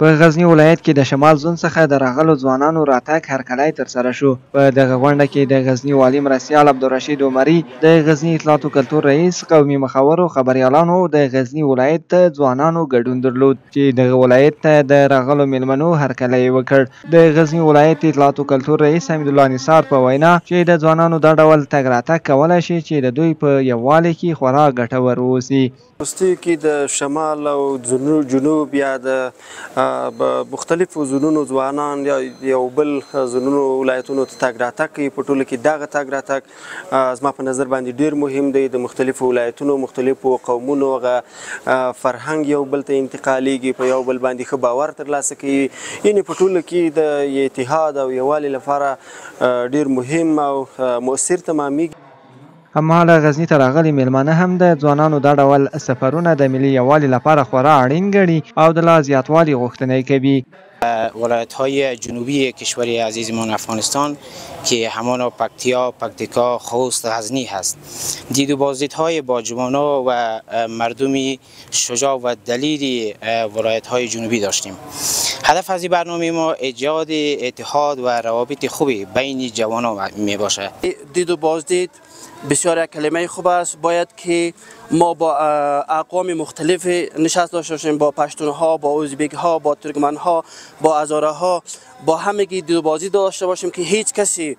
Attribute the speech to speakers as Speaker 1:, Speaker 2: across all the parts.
Speaker 1: په غزنی ولایت کې د شمال زون څخه د راغلو ځوانانو راتګ هرکلی ترسره شو. په دغه غونډه کې د غزنی والي مرستیال عبدالرشید عمري، د غزنی اطلاعات و کلتور رئیس، قومي مخورو، خبریالانو، د غزنی ولایت د ځوانانو ګډون درلود چې دغه ولایت ته د راغلو میلمنو هرکلی وکړ. د غزنی ولایت اطلاعات و کلتور رئیس حمید الله نثار په وینا چې د ځوانانو دا ډول تګ راتګ کولای شي چې د دوی په یووالي کې خورا ګټور واوسي.
Speaker 2: وروستیو کې د شمال او جنوب یا د مختلفو زونونو ځوانان یا یو بل زونونو ولایتونو ته تګ راتګ کوي. په ټوله کې دغه تګ راتګ زما په نظر باندې ډېر مهم دی. د مختلفو ولایتونو مختلفو قومونو فرهنګ یو بل ته انتقالیږي، په یو بل باندې ښه باور ترلاسه کوي. یعنې په ټوله کې د اتحاد او یووالي لپاره ډېر مهم او مؤثر تمامیږي.
Speaker 1: هماغه غزنی ته راغلي میلمانه هم د ځوانانو دا ډول سفرونه د ملي یووالي لپاره خورا اړین ګڼي او د لا زیاتوالي غوښتنه کوي.
Speaker 3: ولایت‌های جنوبی کشور عزیزمان افغانستان که همان پکتیکا، خوست و غزنی هست. دید و بازدیدهای با جوانان و مردمی شجاع و دلیر ولایت‌های جنوبی داشتیم. هدف از این برنامه ما ایجاد اتحاد و روابط خوبی بین جوانان می باشه.
Speaker 4: دید و بازدید بسیار کلمه خوب است. باید که ما با اقوام مختلف نشست داشته باشیم، با پشتونها، با ازبک‌ها، با ترکمن‌ها، با هزاره‌ها، با همگی دید و بازدید داشته باشیم که هیچ کسی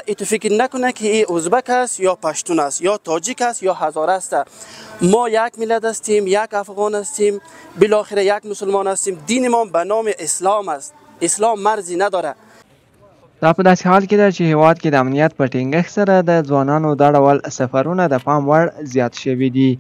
Speaker 4: ایتو فکر نکنه که این ازبک است یا پشتون است یا تاجیک است یا هزاره است. ما یک ملت هستیم، یک افغان هستیم، بالاخره یک مسلمان هستیم. دین ما به نام اسلام است. اسلام مرزی نداره.
Speaker 1: دا په داسې حال کې ده چې هیواد کې د امنیت په ټینګښت سره د ځوانانو دا ډول سفرونه د پام وړ زیات شوي دي.